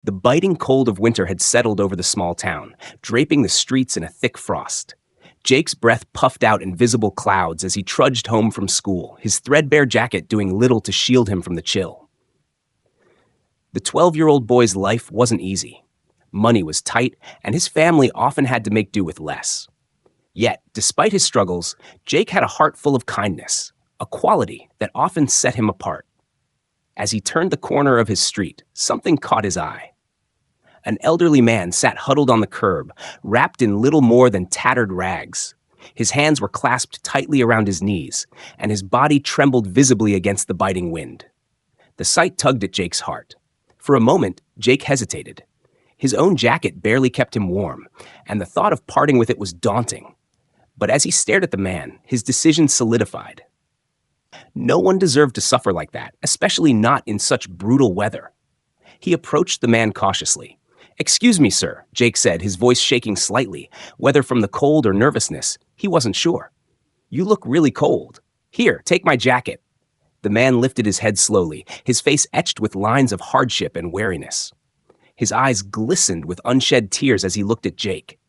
The biting cold of winter had settled over the small town, draping the streets in a thick frost. Jake's breath puffed out in visible clouds as he trudged home from school, his threadbare jacket doing little to shield him from the chill. The 12-year-old boy's life wasn't easy. Money was tight, and his family often had to make do with less. Yet, despite his struggles, Jake had a heart full of kindness, a quality that often set him apart. As he turned the corner of his street, something caught his eye. An elderly man sat huddled on the curb, wrapped in little more than tattered rags. His hands were clasped tightly around his knees, and his body trembled visibly against the biting wind. The sight tugged at Jake's heart. For a moment, Jake hesitated. His own jacket barely kept him warm, and the thought of parting with it was daunting. But as he stared at the man, his decision solidified. No one deserved to suffer like that, especially not in such brutal weather. He approached the man cautiously. "Excuse me, sir," Jake said, his voice shaking slightly. Whether from the cold or nervousness, he wasn't sure. "You look really cold. Here, take my jacket." The man lifted his head slowly, his face etched with lines of hardship and weariness. His eyes glistened with unshed tears as he looked at Jake.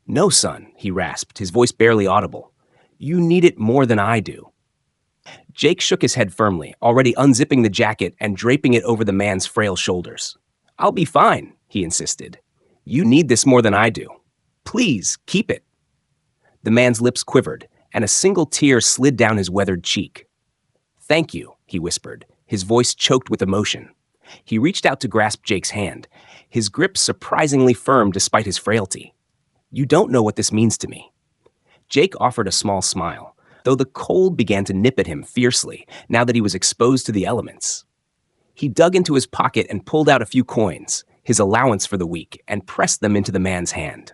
"No, son," he rasped, his voice barely audible. "You need it more than I do." Jake shook his head firmly, already unzipping the jacket and draping it over the man's frail shoulders. "I'll be fine," he insisted. "You need this more than I do. Please, keep it." The man's lips quivered, and a single tear slid down his weathered cheek. "Thank you," he whispered, his voice choked with emotion. He reached out to grasp Jake's hand, his grip surprisingly firm despite his frailty. "You don't know what this means to me." Jake offered a small smile, though the cold began to nip at him fiercely now that he was exposed to the elements. He dug into his pocket and pulled out a few coins, his allowance for the week, and pressed them into the man's hand.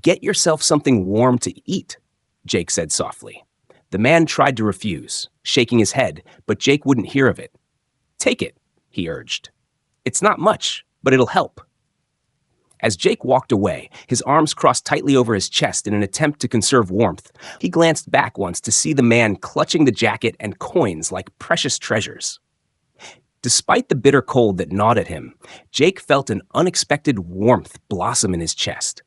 "Get yourself something warm to eat," Jake said softly. The man tried to refuse, shaking his head, but Jake wouldn't hear of it. "Take it," he urged. "It's not much, but it'll help." As Jake walked away, his arms crossed tightly over his chest in an attempt to conserve warmth, he glanced back once to see the man clutching the jacket and coins like precious treasures. Despite the bitter cold that gnawed at him, Jake felt an unexpected warmth blossom in his chest.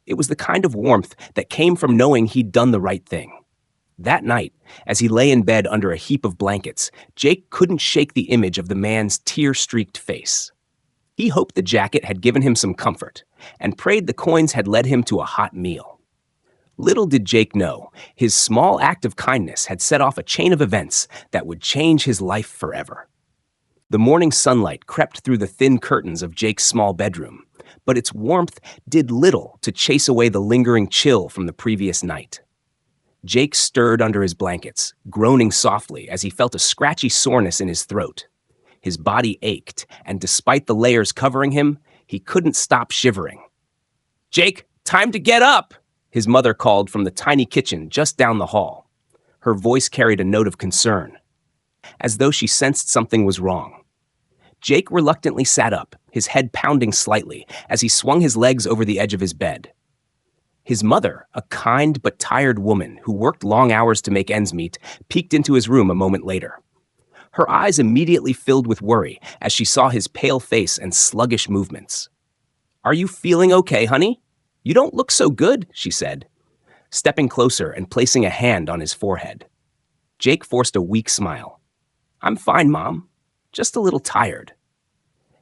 It was the kind of warmth that came from knowing he'd done the right thing. That night, as he lay in bed under a heap of blankets, Jake couldn't shake the image of the man's tear-streaked face. He hoped the jacket had given him some comfort, and prayed the coins had led him to a hot meal. Little did Jake know, his small act of kindness had set off a chain of events that would change his life forever. The morning sunlight crept through the thin curtains of Jake's small bedroom, but its warmth did little to chase away the lingering chill from the previous night. Jake stirred under his blankets, groaning softly as he felt a scratchy soreness in his throat. His body ached, and despite the layers covering him, he couldn't stop shivering. "Jake, time to get up!" his mother called from the tiny kitchen just down the hall. Her voice carried a note of concern, as though she sensed something was wrong. Jake reluctantly sat up, his head pounding slightly, as he swung his legs over the edge of his bed. His mother, a kind but tired woman who worked long hours to make ends meet, peeked into his room a moment later. Her eyes immediately filled with worry as she saw his pale face and sluggish movements. "Are you feeling okay, honey? You don't look so good," she said, stepping closer and placing a hand on his forehead. Jake forced a weak smile. "I'm fine, Mom. Just a little tired."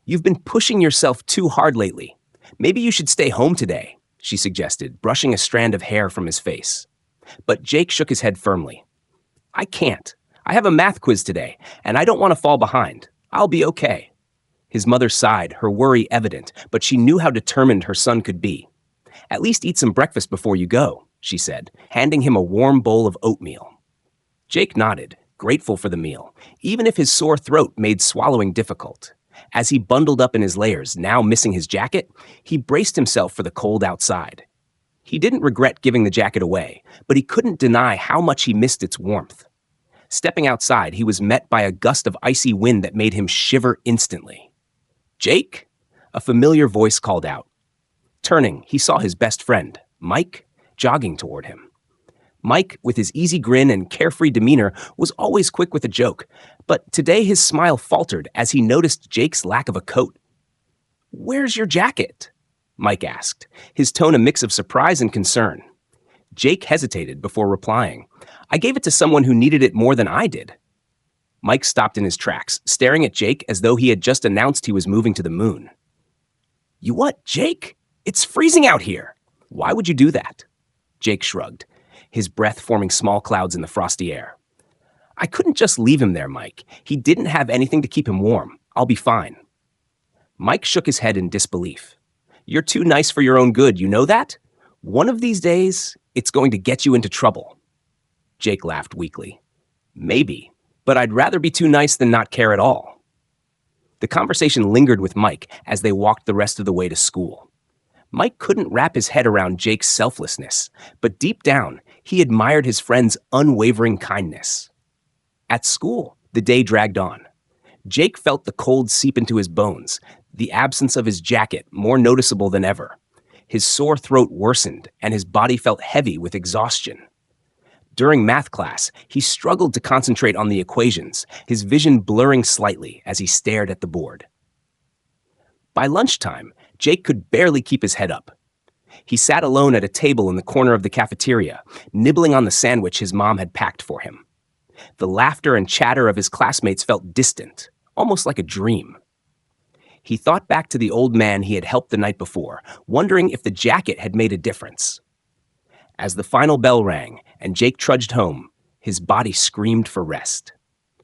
"You've been pushing yourself too hard lately. Maybe you should stay home today," she suggested, brushing a strand of hair from his face. But Jake shook his head firmly. "I can't. I have a math quiz today, and I don't want to fall behind. I'll be okay." His mother sighed, her worry evident, but she knew how determined her son could be. "At least eat some breakfast before you go," she said, handing him a warm bowl of oatmeal. Jake nodded, grateful for the meal, even if his sore throat made swallowing difficult. As he bundled up in his layers, now missing his jacket, he braced himself for the cold outside. He didn't regret giving the jacket away, but he couldn't deny how much he missed its warmth. Stepping outside, he was met by a gust of icy wind that made him shiver instantly. "Jake?" A familiar voice called out. Turning, he saw his best friend, Mike, jogging toward him. Mike, with his easy grin and carefree demeanor, was always quick with a joke, but today his smile faltered as he noticed Jake's lack of a coat. "Where's your jacket?" Mike asked, his tone a mix of surprise and concern. Jake hesitated before replying. "I gave it to someone who needed it more than I did." Mike stopped in his tracks, staring at Jake as though he had just announced he was moving to the moon. "You what, Jake? It's freezing out here. Why would you do that?" Jake shrugged, his breath forming small clouds in the frosty air. "I couldn't just leave him there, Mike. He didn't have anything to keep him warm. I'll be fine." Mike shook his head in disbelief. "You're too nice for your own good, you know that? One of these days, it's going to get you into trouble." Jake laughed weakly. "Maybe, but I'd rather be too nice than not care at all." The conversation lingered with Mike as they walked the rest of the way to school. Mike couldn't wrap his head around Jake's selflessness, but deep down, he admired his friend's unwavering kindness. At school, the day dragged on. Jake felt the cold seep into his bones, the absence of his jacket more noticeable than ever. His sore throat worsened, and his body felt heavy with exhaustion. During math class, he struggled to concentrate on the equations, his vision blurring slightly as he stared at the board. By lunchtime, Jake could barely keep his head up. He sat alone at a table in the corner of the cafeteria, nibbling on the sandwich his mom had packed for him. The laughter and chatter of his classmates felt distant, almost like a dream. He thought back to the old man he had helped the night before, wondering if the jacket had made a difference. As the final bell rang and Jake trudged home, his body screamed for rest.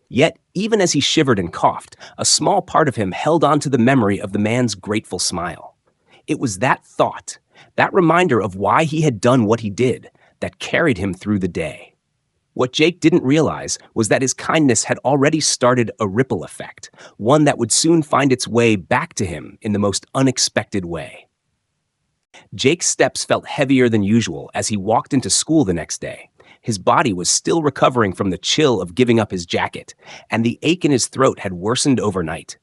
Yet, even as he shivered and coughed, a small part of him held on to the memory of the man's grateful smile. It was that thought, that reminder of why he had done what he did, that carried him through the day. What Jake didn't realize was that his kindness had already started a ripple effect, one that would soon find its way back to him in the most unexpected way. Jake's steps felt heavier than usual as he walked into school the next day. His body was still recovering from the chill of giving up his jacket, and the ache in his throat had worsened overnight.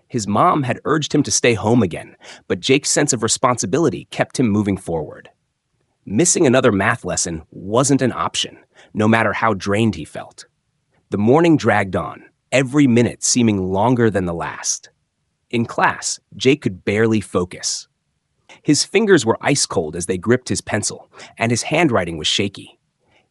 His mom had urged him to stay home again, but Jake's sense of responsibility kept him moving forward. Missing another math lesson wasn't an option, no matter how drained he felt. The morning dragged on, every minute seeming longer than the last. In class, Jake could barely focus. His fingers were ice cold as they gripped his pencil, and his handwriting was shaky.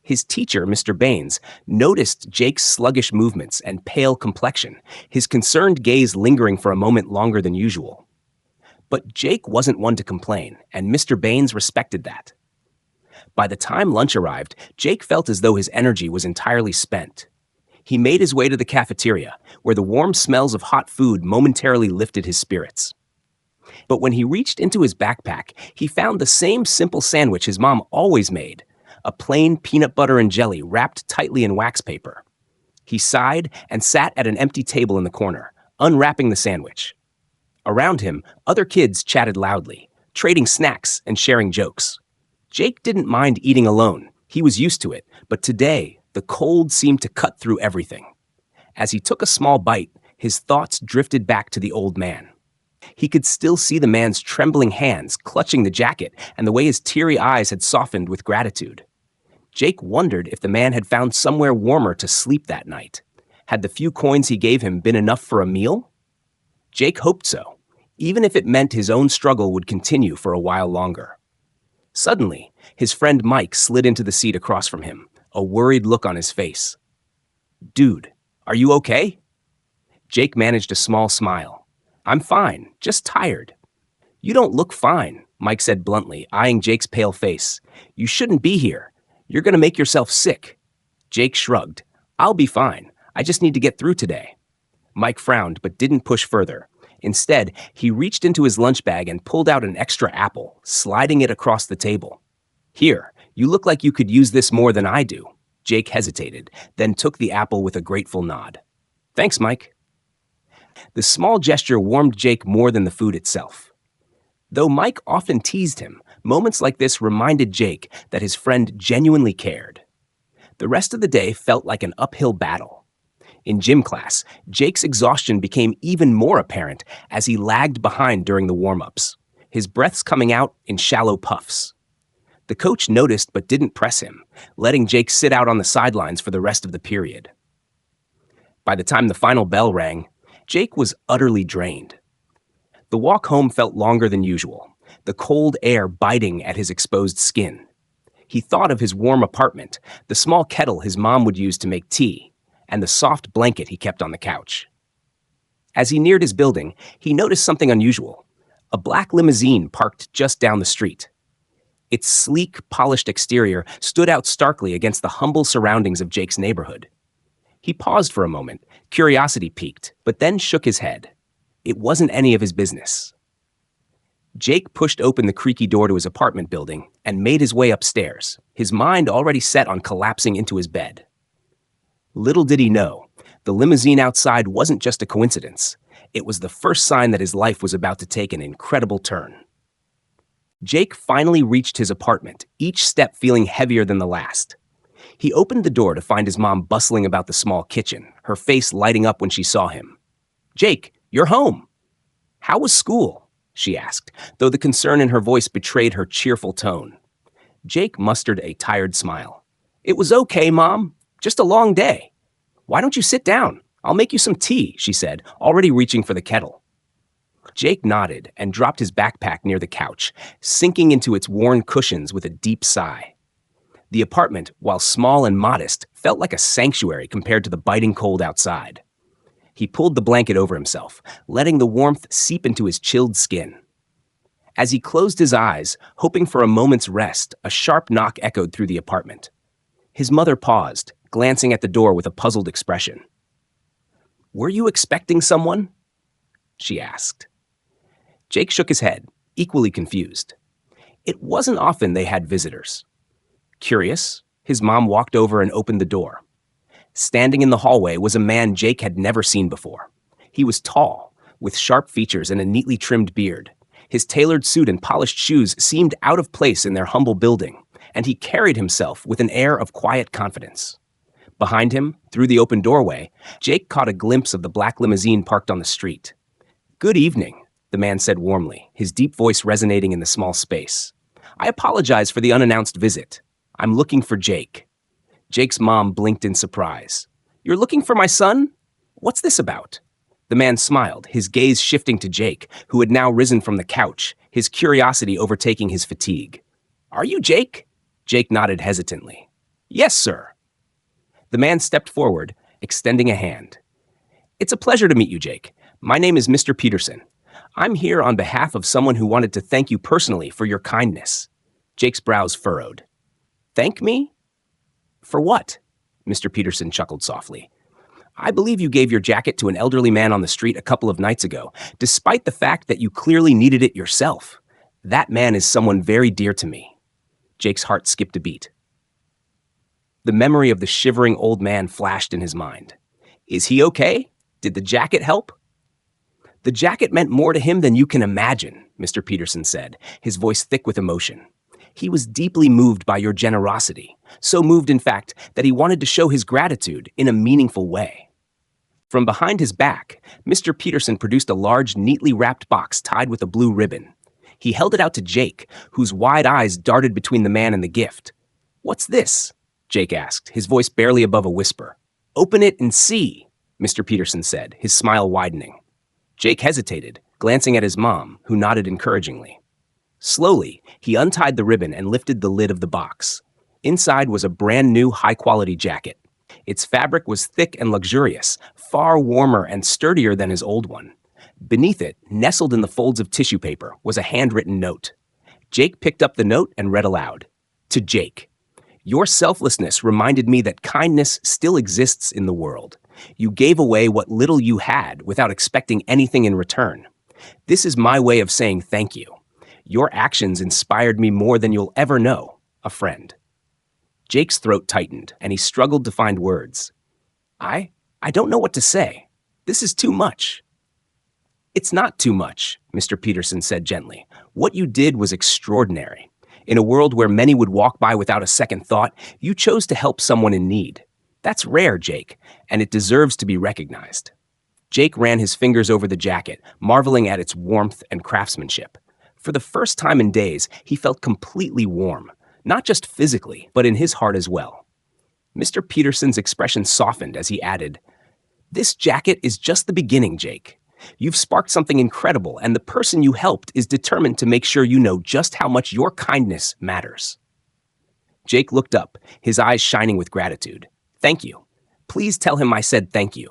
His teacher, Mr. Baines, noticed Jake's sluggish movements and pale complexion, his concerned gaze lingering for a moment longer than usual. But Jake wasn't one to complain, and Mr. Baines respected that. By the time lunch arrived, Jake felt as though his energy was entirely spent. He made his way to the cafeteria, where the warm smells of hot food momentarily lifted his spirits. But when he reached into his backpack, he found the same simple sandwich his mom always made, a plain peanut butter and jelly wrapped tightly in wax paper. He sighed and sat at an empty table in the corner, unwrapping the sandwich. Around him, other kids chatted loudly, trading snacks and sharing jokes. Jake didn't mind eating alone. He was used to it, but today, the cold seemed to cut through everything. As he took a small bite, his thoughts drifted back to the old man. He could still see the man's trembling hands clutching the jacket and the way his teary eyes had softened with gratitude. Jake wondered if the man had found somewhere warmer to sleep that night. Had the few coins he gave him been enough for a meal? Jake hoped so, even if it meant his own struggle would continue for a while longer. Suddenly, his friend Mike slid into the seat across from him, a worried look on his face. "Dude, are you okay?" Jake managed a small smile. "I'm fine, just tired." "You don't look fine," Mike said bluntly, eyeing Jake's pale face. "You shouldn't be here. You're going to make yourself sick." Jake shrugged. "I'll be fine. I just need to get through today." Mike frowned but didn't push further. Instead, he reached into his lunch bag and pulled out an extra apple, sliding it across the table. "Here, you look like you could use this more than I do." Jake hesitated, then took the apple with a grateful nod. "Thanks, Mike." The small gesture warmed Jake more than the food itself. Though Mike often teased him, moments like this reminded Jake that his friend genuinely cared. The rest of the day felt like an uphill battle. In gym class, Jake's exhaustion became even more apparent as he lagged behind during the warm-ups, his breaths coming out in shallow puffs. The coach noticed but didn't press him, letting Jake sit out on the sidelines for the rest of the period. By the time the final bell rang, Jake was utterly drained. The walk home felt longer than usual, the cold air biting at his exposed skin. He thought of his warm apartment, the small kettle his mom would use to make tea, and the soft blanket he kept on the couch. As he neared his building, he noticed something unusual: a black limousine parked just down the street. Its sleek, polished exterior stood out starkly against the humble surroundings of Jake's neighborhood. He paused for a moment, curiosity piqued, but then shook his head. It wasn't any of his business. Jake pushed open the creaky door to his apartment building and made his way upstairs, his mind already set on collapsing into his bed. Little did he know, the limousine outside wasn't just a coincidence. It was the first sign that his life was about to take an incredible turn. Jake finally reached his apartment, each step feeling heavier than the last. He opened the door to find his mom bustling about the small kitchen, her face lighting up when she saw him. "Jake, you're home." "How was school?" she asked, though the concern in her voice betrayed her cheerful tone. Jake mustered a tired smile. "It was okay, Mom. Just a long day." "Why don't you sit down? I'll make you some tea," she said, already reaching for the kettle. Jake nodded and dropped his backpack near the couch, sinking into its worn cushions with a deep sigh. The apartment, while small and modest, felt like a sanctuary compared to the biting cold outside. He pulled the blanket over himself, letting the warmth seep into his chilled skin. As he closed his eyes, hoping for a moment's rest, a sharp knock echoed through the apartment. His mother paused, glancing at the door with a puzzled expression. "Were you expecting someone?" she asked. Jake shook his head, equally confused. It wasn't often they had visitors. Curious, his mom walked over and opened the door. Standing in the hallway was a man Jake had never seen before. He was tall, with sharp features and a neatly trimmed beard. His tailored suit and polished shoes seemed out of place in their humble building, and he carried himself with an air of quiet confidence. Behind him, through the open doorway, Jake caught a glimpse of the black limousine parked on the street. "Good evening," the man said warmly, his deep voice resonating in the small space. "I apologize for the unannounced visit. I'm looking for Jake." Jake's mom blinked in surprise. "You're looking for my son? What's this about?" The man smiled, his gaze shifting to Jake, who had now risen from the couch, his curiosity overtaking his fatigue. "Are you Jake?" Jake nodded hesitantly. "Yes, sir." The man stepped forward, extending a hand. "It's a pleasure to meet you, Jake. My name is Mr. Peterson. I'm here on behalf of someone who wanted to thank you personally for your kindness." Jake's brows furrowed. "Thank me? For what?" Mr. Peterson chuckled softly. "I believe you gave your jacket to an elderly man on the street a couple of nights ago, despite the fact that you clearly needed it yourself. That man is someone very dear to me." Jake's heart skipped a beat. The memory of the shivering old man flashed in his mind. "Is he okay? Did the jacket help?" "The jacket meant more to him than you can imagine," Mr. Peterson said, his voice thick with emotion. "He was deeply moved by your generosity, so moved, in fact, that he wanted to show his gratitude in a meaningful way." From behind his back, Mr. Peterson produced a large, neatly wrapped box tied with a blue ribbon. He held it out to Jake, whose wide eyes darted between the man and the gift. "What's this?" Jake asked, his voice barely above a whisper. "Open it and see," Mr. Peterson said, his smile widening. Jake hesitated, glancing at his mom, who nodded encouragingly. Slowly, he untied the ribbon and lifted the lid of the box. Inside was a brand new, high-quality jacket. Its fabric was thick and luxurious, far warmer and sturdier than his old one. Beneath it, nestled in the folds of tissue paper, was a handwritten note. Jake picked up the note and read aloud. To Jake, "Your selflessness reminded me that kindness still exists in the world. You gave away what little you had without expecting anything in return. This is my way of saying thank you. Your actions inspired me more than you'll ever know. A friend." Jake's throat tightened, and he struggled to find words. I don't know what to say. This is too much." "It's not too much," Mr. Peterson said gently. "What you did was extraordinary. In a world where many would walk by without a second thought, you chose to help someone in need. That's rare, Jake, and it deserves to be recognized." Jake ran his fingers over the jacket, marveling at its warmth and craftsmanship. For the first time in days, he felt completely warm, not just physically, but in his heart as well. Mr. Peterson's expression softened as he added, "This jacket is just the beginning, Jake. You've sparked something incredible, and the person you helped is determined to make sure you know just how much your kindness matters." Jake looked up, his eyes shining with gratitude. "Thank you. Please tell him I said thank you."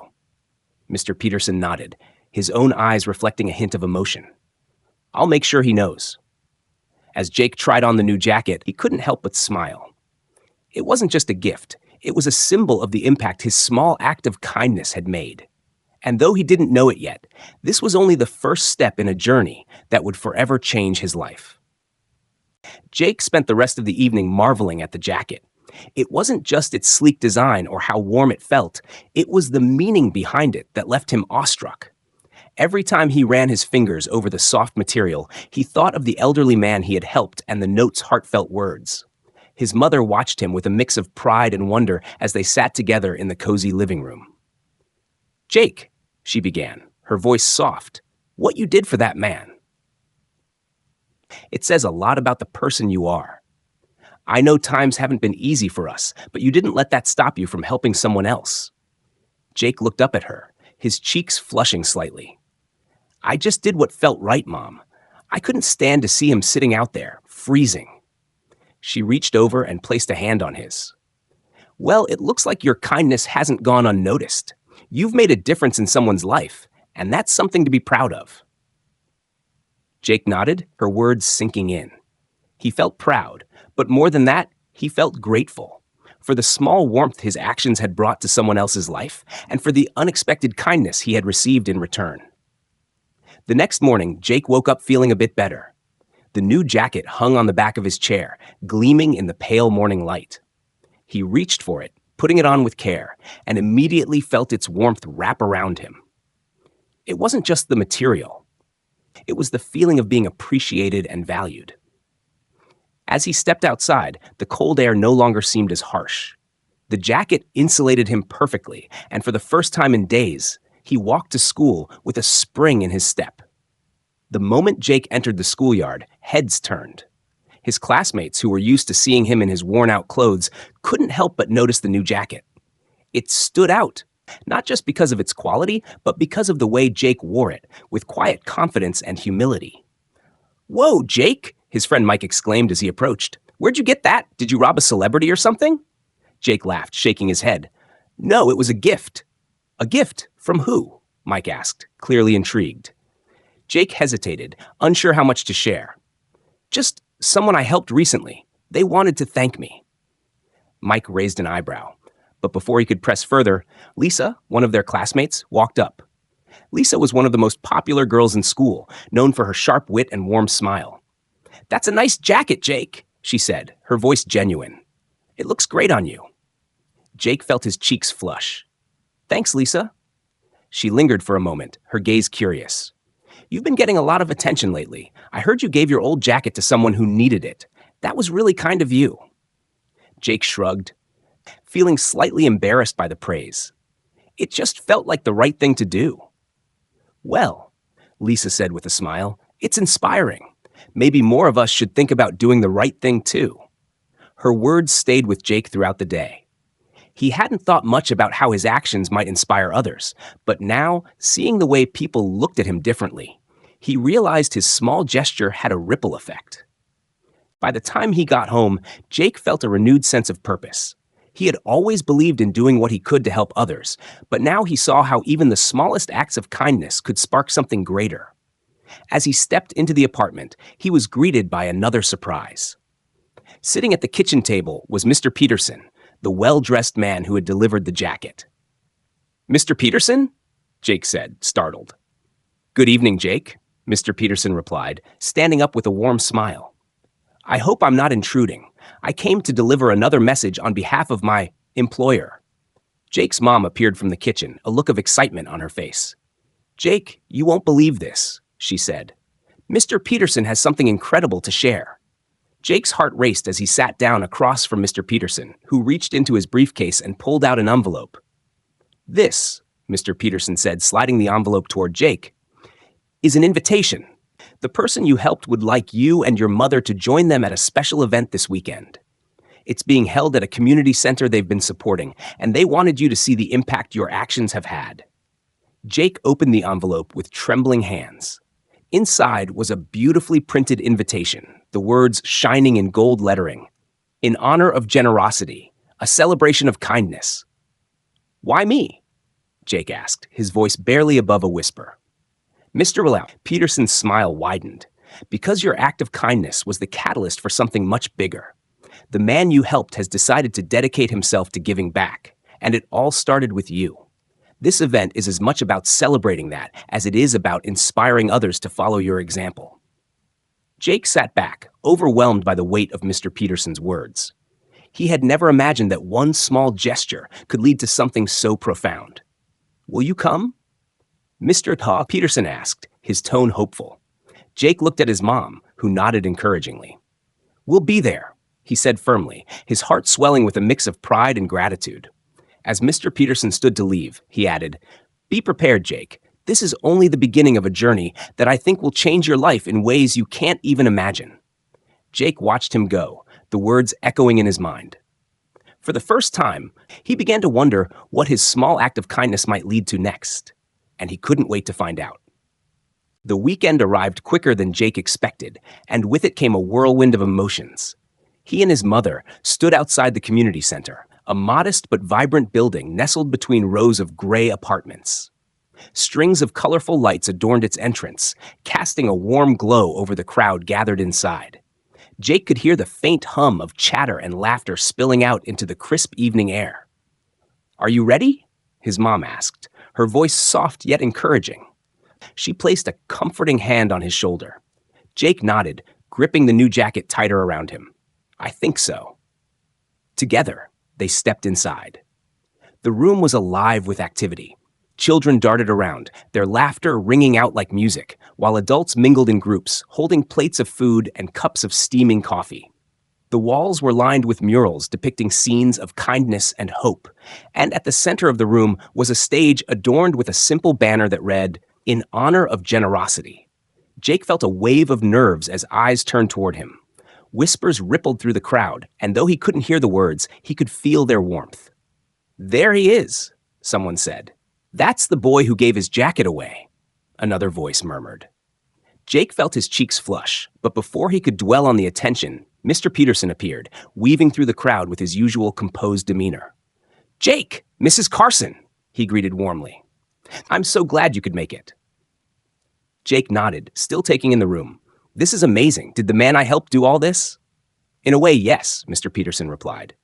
Mr. Peterson nodded, his own eyes reflecting a hint of emotion. "I'll make sure he knows." As Jake tried on the new jacket, he couldn't help but smile. It wasn't just a gift, it was a symbol of the impact his small act of kindness had made. And though he didn't know it yet, this was only the first step in a journey that would forever change his life. Jake spent the rest of the evening marveling at the jacket. It wasn't just its sleek design or how warm it felt, it was the meaning behind it that left him awestruck. Every time he ran his fingers over the soft material, he thought of the elderly man he had helped and the note's heartfelt words. His mother watched him with a mix of pride and wonder as they sat together in the cozy living room. "Jake," she began, her voice soft, "what you did for that man. It says a lot about the person you are. I know times haven't been easy for us, but you didn't let that stop you from helping someone else." Jake looked up at her, his cheeks flushing slightly. "I just did what felt right, Mom. I couldn't stand to see him sitting out there, freezing." She reached over and placed a hand on his. "Well, it looks like your kindness hasn't gone unnoticed. You've made a difference in someone's life, and that's something to be proud of." Jake nodded, her words sinking in. He felt proud, but more than that, he felt grateful for the small warmth his actions had brought to someone else's life and for the unexpected kindness he had received in return. The next morning, Jake woke up feeling a bit better. The new jacket hung on the back of his chair, gleaming in the pale morning light. He reached for it, putting it on with care, and immediately felt its warmth wrap around him. It wasn't just the material. It was the feeling of being appreciated and valued. As he stepped outside, the cold air no longer seemed as harsh. The jacket insulated him perfectly, and for the first time in days, he walked to school with a spring in his step. The moment Jake entered the schoolyard, heads turned. His classmates, who were used to seeing him in his worn-out clothes, couldn't help but notice the new jacket. It stood out, not just because of its quality, but because of the way Jake wore it, with quiet confidence and humility. "Whoa, Jake!" his friend Mike exclaimed as he approached. "Where'd you get that? Did you rob a celebrity or something?" Jake laughed, shaking his head. "No, it was a gift." "A gift? From who?" Mike asked, clearly intrigued. Jake hesitated, unsure how much to share. "Just someone I helped recently. They wanted to thank me." Mike raised an eyebrow. But before he could press further, Lisa, one of their classmates, walked up. Lisa was one of the most popular girls in school, known for her sharp wit and warm smile. "That's a nice jacket, Jake," she said, her voice genuine. "It looks great on you." Jake felt his cheeks flush. "Thanks, Lisa." She lingered for a moment, her gaze curious. "You've been getting a lot of attention lately. I heard you gave your old jacket to someone who needed it. That was really kind of you." Jake shrugged, feeling slightly embarrassed by the praise. It just felt like the right thing to do. "Well," Lisa said with a smile, "it's inspiring. Maybe more of us should think about doing the right thing too." Her words stayed with Jake throughout the day. He hadn't thought much about how his actions might inspire others, but now, seeing the way people looked at him differently, he realized his small gesture had a ripple effect. By the time he got home, Jake felt a renewed sense of purpose. He had always believed in doing what he could to help others, but now he saw how even the smallest acts of kindness could spark something greater. As he stepped into the apartment, he was greeted by another surprise. Sitting at the kitchen table was Mr. Peterson, the well-dressed man who had delivered the jacket. "Mr. Peterson?" Jake said, startled. "Good evening, Jake," Mr. Peterson replied, standing up with a warm smile. "I hope I'm not intruding. I came to deliver another message on behalf of my employer." Jake's mom appeared from the kitchen, a look of excitement on her face. "Jake, you won't believe this," she said. "Mr. Peterson has something incredible to share." Jake's heart raced as he sat down across from Mr. Peterson, who reached into his briefcase and pulled out an envelope. "This," Mr. Peterson said, sliding the envelope toward Jake, "is an invitation. The person you helped would like you and your mother to join them at a special event this weekend. It's being held at a community center they've been supporting, and they wanted you to see the impact your actions have had." Jake opened the envelope with trembling hands. Inside was a beautifully printed invitation, the words shining in gold lettering. In honor of generosity, a celebration of kindness. Why me? Jake asked, his voice barely above a whisper. Mr. Willow, Peterson's smile widened. Because your act of kindness was the catalyst for something much bigger. The man you helped has decided to dedicate himself to giving back, and it all started with you. This event is as much about celebrating that as it is about inspiring others to follow your example. Jake sat back, overwhelmed by the weight of Mr. Peterson's words. He had never imagined that one small gesture could lead to something so profound. Will you come? Mr. Peterson asked, his tone hopeful. Jake looked at his mom, who nodded encouragingly. We'll be there, he said firmly, his heart swelling with a mix of pride and gratitude. As Mr. Peterson stood to leave, he added, Be prepared, Jake. This is only the beginning of a journey that I think will change your life in ways you can't even imagine. Jake watched him go, the words echoing in his mind. For the first time, he began to wonder what his small act of kindness might lead to next, and he couldn't wait to find out. The weekend arrived quicker than Jake expected, and with it came a whirlwind of emotions. He and his mother stood outside the community center, a modest but vibrant building nestled between rows of gray apartments. Strings of colorful lights adorned its entrance, casting a warm glow over the crowd gathered inside. Jake could hear the faint hum of chatter and laughter spilling out into the crisp evening air. Are you ready? His mom asked, her voice soft yet encouraging. She placed a comforting hand on his shoulder. Jake nodded, gripping the new jacket tighter around him. I think so. Together, they stepped inside. The room was alive with activity. Children darted around, their laughter ringing out like music, while adults mingled in groups, holding plates of food and cups of steaming coffee. The walls were lined with murals depicting scenes of kindness and hope, and at the center of the room was a stage adorned with a simple banner that read, In honor of generosity. Jake felt a wave of nerves as eyes turned toward him. Whispers rippled through the crowd, and though he couldn't hear the words, he could feel their warmth. There he is, someone said. That's the boy who gave his jacket away, another voice murmured. Jake felt his cheeks flush, but before he could dwell on the attention, Mr. Peterson appeared, weaving through the crowd with his usual composed demeanor. Jake, Mrs. Carson, he greeted warmly. I'm so glad you could make it. Jake nodded, still taking in the room. This is amazing. Did the man I helped do all this? In a way, yes, Mr. Peterson replied.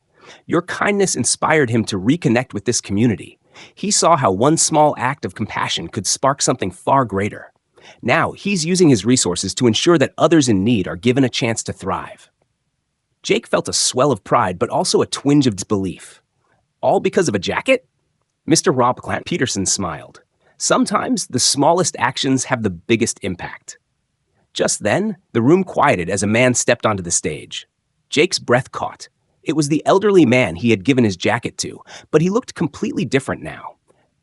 Your kindness inspired him to reconnect with this community. He saw how one small act of compassion could spark something far greater. Now, he's using his resources to ensure that others in need are given a chance to thrive. Jake felt a swell of pride, but also a twinge of disbelief. All because of a jacket? Mr. Peterson smiled. Sometimes the smallest actions have the biggest impact. Just then, the room quieted as a man stepped onto the stage. Jake's breath caught. It was the elderly man he had given his jacket to, but he looked completely different now.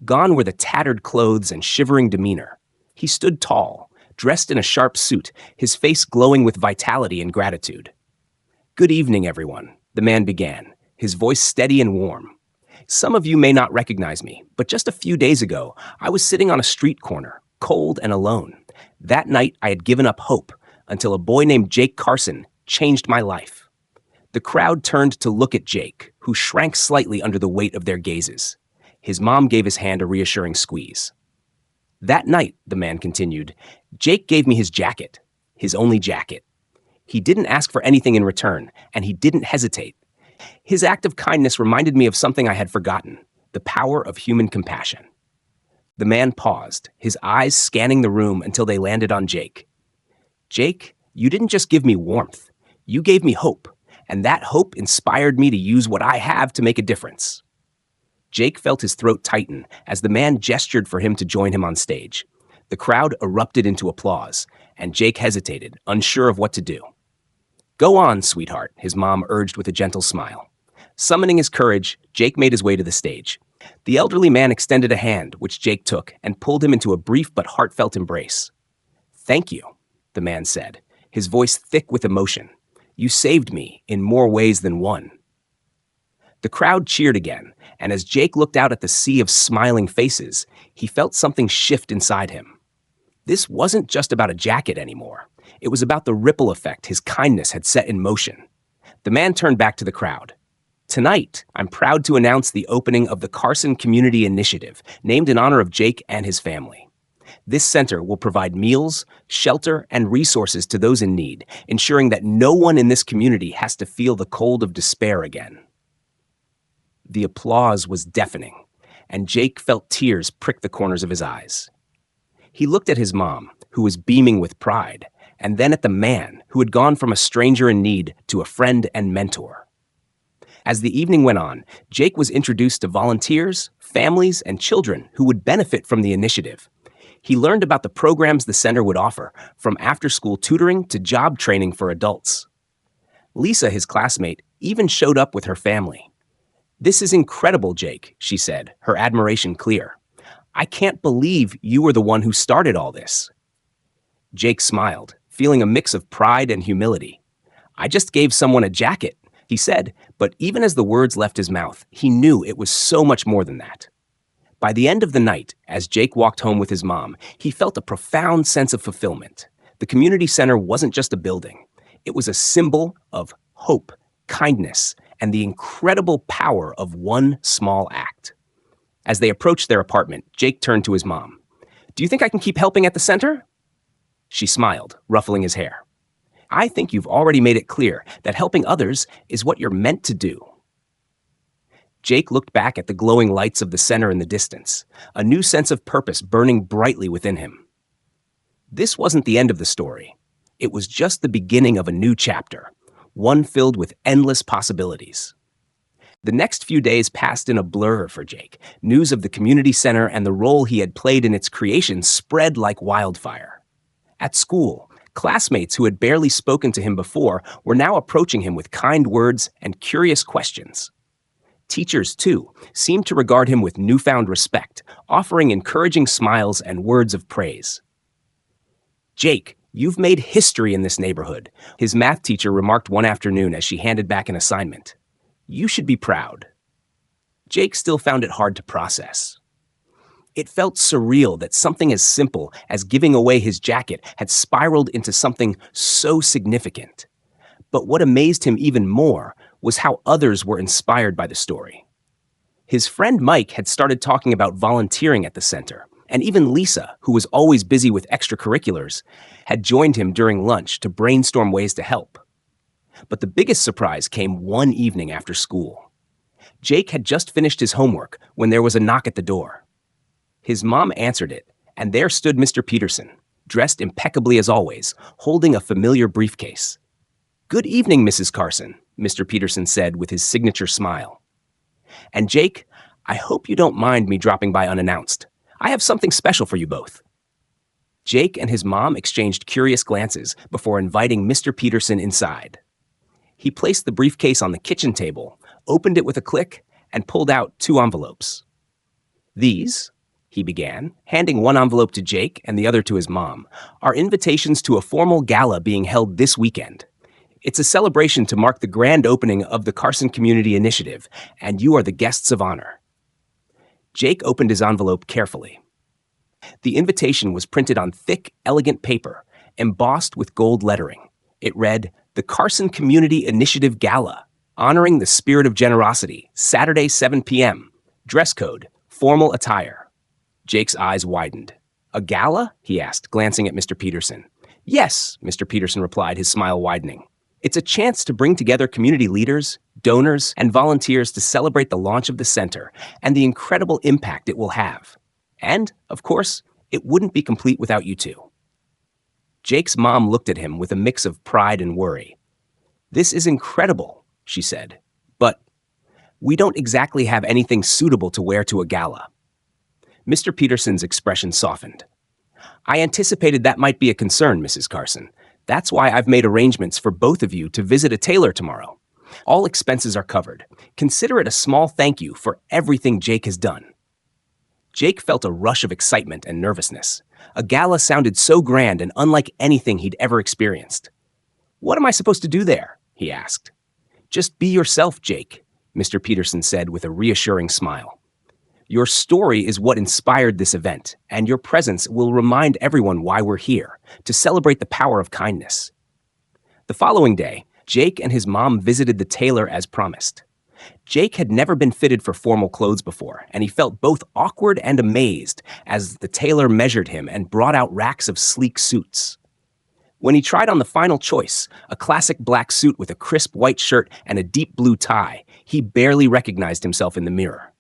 Gone were the tattered clothes and shivering demeanor. He stood tall, dressed in a sharp suit, his face glowing with vitality and gratitude. Good evening, everyone, the man began, his voice steady and warm. Some of you may not recognize me, but just a few days ago, I was sitting on a street corner, cold and alone. That night, I had given up hope until a boy named Jake Carson changed my life. The crowd turned to look at Jake, who shrank slightly under the weight of their gazes. His mom gave his hand a reassuring squeeze. That night, the man continued, Jake gave me his jacket, his only jacket. He didn't ask for anything in return, and he didn't hesitate. His act of kindness reminded me of something I had forgotten, the power of human compassion. The man paused, his eyes scanning the room until they landed on Jake. Jake, you didn't just give me warmth. You gave me hope, and that hope inspired me to use what I have to make a difference. Jake felt his throat tighten as the man gestured for him to join him on stage. The crowd erupted into applause, and Jake hesitated, unsure of what to do. Go on, sweetheart, his mom urged with a gentle smile. Summoning his courage, Jake made his way to the stage. The elderly man extended a hand, which Jake took, and pulled him into a brief but heartfelt embrace. Thank you, the man said, his voice thick with emotion. You saved me in more ways than one. The crowd cheered again, and as Jake looked out at the sea of smiling faces, he felt something shift inside him. This wasn't just about a jacket anymore. It was about the ripple effect his kindness had set in motion. The man turned back to the crowd. Tonight, I'm proud to announce the opening of the Carson Community Initiative, named in honor of Jake and his family. This center will provide meals, shelter, and resources to those in need, ensuring that no one in this community has to feel the cold of despair again. The applause was deafening, and Jake felt tears prick the corners of his eyes. He looked at his mom, who was beaming with pride, and then at the man who had gone from a stranger in need to a friend and mentor. As the evening went on, Jake was introduced to volunteers, families, and children who would benefit from the initiative. He learned about the programs the center would offer, from after-school tutoring to job training for adults. Lisa, his classmate, even showed up with her family. "This is incredible, Jake," she said, her admiration clear. "I can't believe you were the one who started all this." Jake smiled, feeling a mix of pride and humility. "I just gave someone a jacket," he said, but even as the words left his mouth, he knew it was so much more than that. By the end of the night, as Jake walked home with his mom, he felt a profound sense of fulfillment. The community center wasn't just a building. It was a symbol of hope, kindness, and the incredible power of one small act. As they approached their apartment, Jake turned to his mom. "Do you think I can keep helping at the center?" She smiled, ruffling his hair. "I think you've already made it clear that helping others is what you're meant to do." Jake looked back at the glowing lights of the center in the distance, a new sense of purpose burning brightly within him. This wasn't the end of the story. It was just the beginning of a new chapter, one filled with endless possibilities. The next few days passed in a blur for Jake. News of the community center and the role he had played in its creation spread like wildfire. At school, classmates who had barely spoken to him before were now approaching him with kind words and curious questions. Teachers, too, seemed to regard him with newfound respect, offering encouraging smiles and words of praise. "Jake, you've made history in this neighborhood," his math teacher remarked one afternoon as she handed back an assignment. "You should be proud." Jake still found it hard to process. It felt surreal that something as simple as giving away his jacket had spiraled into something so significant. But what amazed him even more was how others were inspired by the story. His friend Mike had started talking about volunteering at the center, and even Lisa, who was always busy with extracurriculars, had joined him during lunch to brainstorm ways to help. But the biggest surprise came one evening after school. Jake had just finished his homework when there was a knock at the door. His mom answered it, and there stood Mr. Peterson, dressed impeccably as always, holding a familiar briefcase. "Good evening, Mrs. Carson," Mr. Peterson said with his signature smile. "And Jake, I hope you don't mind me dropping by unannounced. I have something special for you both." Jake and his mom exchanged curious glances before inviting Mr. Peterson inside. He placed the briefcase on the kitchen table, opened it with a click, and pulled out 2 envelopes. "These," he began, handing one envelope to Jake and the other to his mom, "are invitations to a formal gala being held this weekend. It's a celebration to mark the grand opening of the Carson Community Initiative, and you are the guests of honor." Jake opened his envelope carefully. The invitation was printed on thick, elegant paper, embossed with gold lettering. It read, "The Carson Community Initiative Gala, honoring the spirit of generosity, Saturday 7 p.m. Dress code, formal attire." Jake's eyes widened. "A gala?" he asked, glancing at Mr. Peterson. "Yes," Mr. Peterson replied, his smile widening. "It's a chance to bring together community leaders, donors, and volunteers to celebrate the launch of the center and the incredible impact it will have. And, of course, it wouldn't be complete without you two." Jake's mom looked at him with a mix of pride and worry. "This is incredible," she said, "but we don't exactly have anything suitable to wear to a gala." Mr. Peterson's expression softened. "I anticipated that might be a concern, Mrs. Carson. That's why I've made arrangements for both of you to visit a tailor tomorrow. All expenses are covered. Consider it a small thank you for everything Jake has done." Jake felt a rush of excitement and nervousness. A gala sounded so grand and unlike anything he'd ever experienced. "What am I supposed to do there?" he asked. "Just be yourself, Jake," Mr. Peterson said with a reassuring smile. Your story is what inspired this event, and your presence will remind everyone why we're here, to celebrate the power of kindness. The following day, Jake and his mom visited the tailor as promised. Jake had never been fitted for formal clothes before, and he felt both awkward and amazed as the tailor measured him and brought out racks of sleek suits. When he tried on the final choice, a classic black suit with a crisp white shirt and a deep blue tie, he barely recognized himself in the mirror.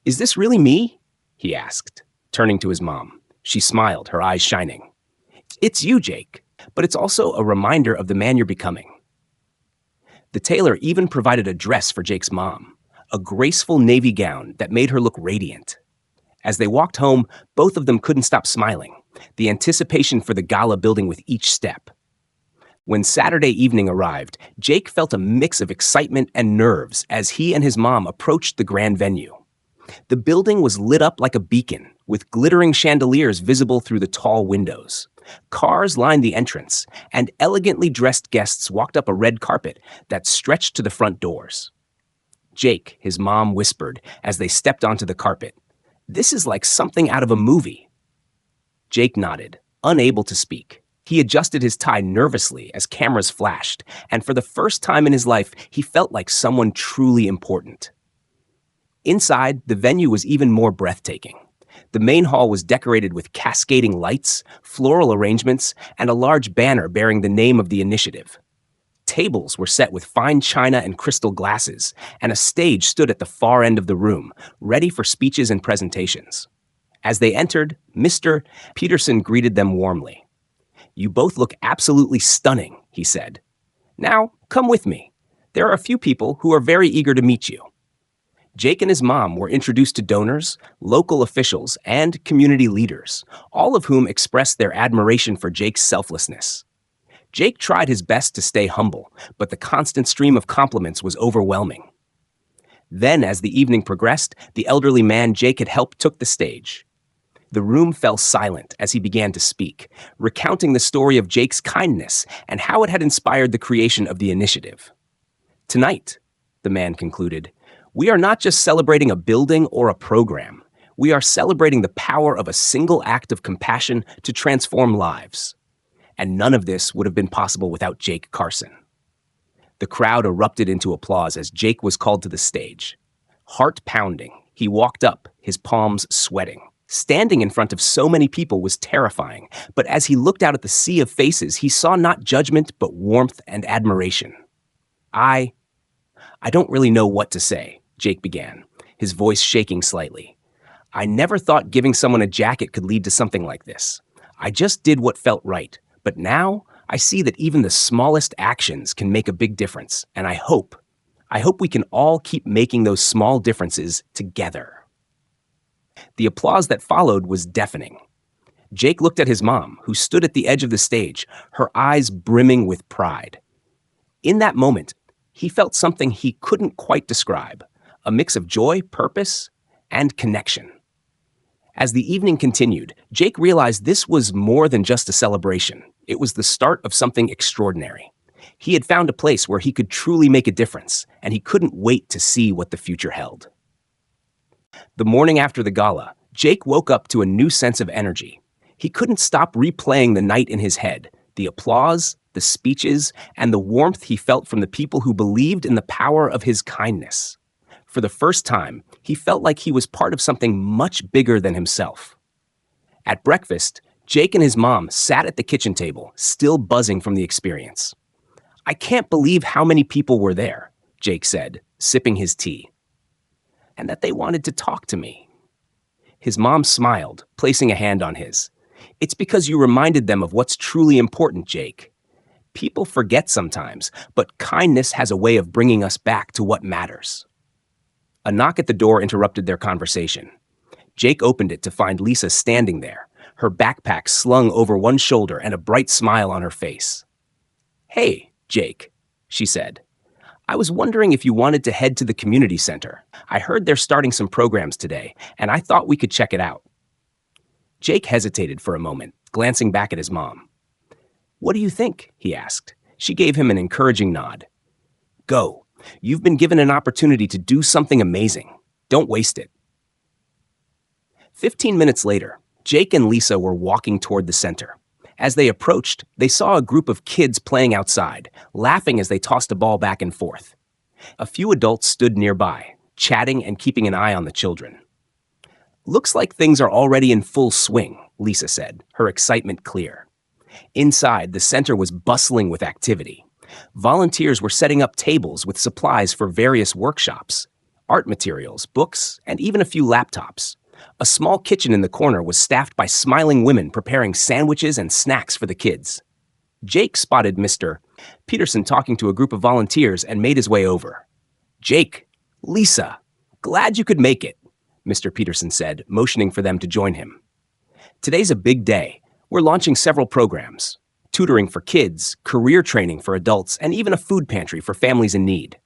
"Is this really me?" he asked, turning to his mom. She smiled, her eyes shining. "It's you, Jake, but it's also a reminder of the man you're becoming." The tailor even provided a dress for Jake's mom, a graceful navy gown that made her look radiant. As they walked home, both of them couldn't stop smiling, the anticipation for the gala building with each step. When Saturday evening arrived, Jake felt a mix of excitement and nerves as he and his mom approached the grand venue. The building was lit up like a beacon, with glittering chandeliers visible through the tall windows. Cars lined the entrance, and elegantly dressed guests walked up a red carpet that stretched to the front doors. Jake, his mom, whispered as they stepped onto the carpet, "This is like something out of a movie." Jake nodded, unable to speak. He adjusted his tie nervously as cameras flashed, and for the first time in his life, he felt like someone truly important. Inside, the venue was even more breathtaking. The main hall was decorated with cascading lights, floral arrangements, and a large banner bearing the name of the initiative. Tables were set with fine china and crystal glasses, and a stage stood at the far end of the room, ready for speeches and presentations. As they entered, Mr. Peterson greeted them warmly. "You both look absolutely stunning," he said. "Now, come with me. There are a few people who are very eager to meet you." Jake and his mom were introduced to donors, local officials, and community leaders, all of whom expressed their admiration for Jake's selflessness. Jake tried his best to stay humble, but the constant stream of compliments was overwhelming. Then, as the evening progressed, the elderly man Jake had helped took the stage. The room fell silent as he began to speak, recounting the story of Jake's kindness and how it had inspired the creation of the initiative. "Tonight," the man concluded, "we are not just celebrating a building or a program. We are celebrating the power of a single act of compassion to transform lives. And none of this would have been possible without Jake Carson." The crowd erupted into applause as Jake was called to the stage. Heart pounding, he walked up, his palms sweating. Standing in front of so many people was terrifying, but as he looked out at the sea of faces, he saw not judgment, but warmth and admiration. I don't really know what to say," Jake began, his voice shaking slightly. "I never thought giving someone a jacket could lead to something like this. I just did what felt right, but now I see that even the smallest actions can make a big difference, and I hope we can all keep making those small differences together." The applause that followed was deafening. Jake looked at his mom, who stood at the edge of the stage, her eyes brimming with pride. In that moment, he felt something he couldn't quite describe, a mix of joy, purpose, and connection. As the evening continued, Jake realized this was more than just a celebration. It was the start of something extraordinary. He had found a place where he could truly make a difference, and he couldn't wait to see what the future held. The morning after the gala, Jake woke up to a new sense of energy. He couldn't stop replaying the night in his head, the applause, the speeches, and the warmth he felt from the people who believed in the power of his kindness. For the first time, he felt like he was part of something much bigger than himself. At breakfast, Jake and his mom sat at the kitchen table, still buzzing from the experience. "I can't believe how many people were there," Jake said, sipping his tea. "And that they wanted to talk to me." His mom smiled, placing a hand on his. "It's because you reminded them of what's truly important, Jake. People forget sometimes, but kindness has a way of bringing us back to what matters." A knock at the door interrupted their conversation. Jake opened it to find Lisa standing there, her backpack slung over one shoulder and a bright smile on her face. "Hey, Jake," she said. "I was wondering if you wanted to head to the community center. I heard they're starting some programs today, and I thought we could check it out." Jake hesitated for a moment, glancing back at his mom. "What do you think?" he asked. She gave him an encouraging nod. "Go. You've been given an opportunity to do something amazing. Don't waste it. 15 minutes later, Jake and Lisa were walking toward the center. As they approached, they saw a group of kids playing outside, laughing as they tossed a ball back and forth. A few adults stood nearby, chatting and keeping an eye on the children. "Looks like things are already in full swing," Lisa said, her excitement clear. Inside, the center was bustling with activity. Volunteers were setting up tables with supplies for various workshops, art materials, books, and even a few laptops. A small kitchen in the corner was staffed by smiling women preparing sandwiches and snacks for the kids. Jake spotted Mr. Peterson talking to a group of volunteers and made his way over. "Jake, Lisa, glad you could make it," Mr. Peterson said, motioning for them to join him. "Today's a big day. We're launching several programs: tutoring for kids, career training for adults, and even a food pantry for families in need."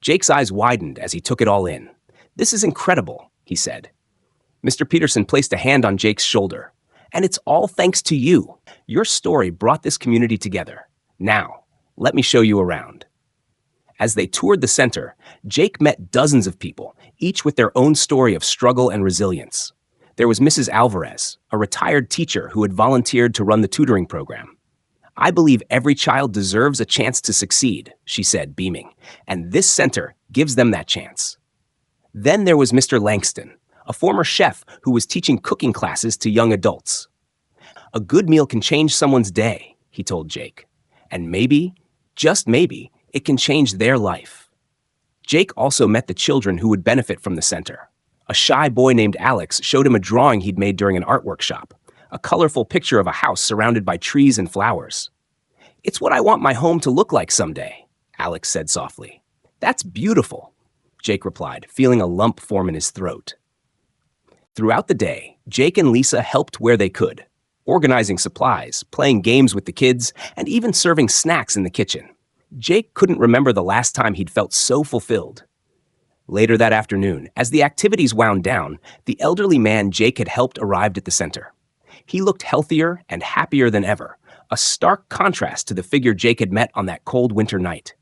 Jake's eyes widened as he took it all in. "This is incredible," he said. Mr. Peterson placed a hand on Jake's shoulder. "And it's all thanks to you. Your story brought this community together. Now, let me show you around." As they toured the center, Jake met dozens of people, each with their own story of struggle and resilience. There was Mrs. Alvarez, a retired teacher who had volunteered to run the tutoring program. "I believe every child deserves a chance to succeed," she said, beaming, "and this center gives them that chance." Then there was Mr. Langston, a former chef who was teaching cooking classes to young adults. "A good meal can change someone's day," he told Jake. "And maybe, just maybe, it can change their life." Jake also met the children who would benefit from the center. A shy boy named Alex showed him a drawing he'd made during an art workshop, a colorful picture of a house surrounded by trees and flowers. "It's what I want my home to look like someday," Alex said softly. "That's beautiful," Jake replied, feeling a lump form in his throat. Throughout the day, Jake and Lisa helped where they could, organizing supplies, playing games with the kids, and even serving snacks in the kitchen. Jake couldn't remember the last time he'd felt so fulfilled. Later that afternoon, as the activities wound down, the elderly man Jake had helped arrived at the center. He looked healthier and happier than ever, a stark contrast to the figure Jake had met on that cold winter night.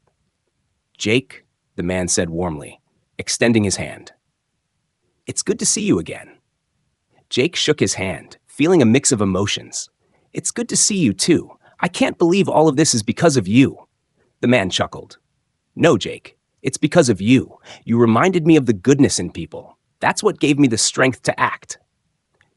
"Jake," the man said warmly, extending his hand. "It's good to see you again." Jake shook his hand, feeling a mix of emotions. "It's good to see you, too. I can't believe all of this is because of you." The man chuckled. "No, Jake, it's because of you. You reminded me of the goodness in people. That's what gave me the strength to act."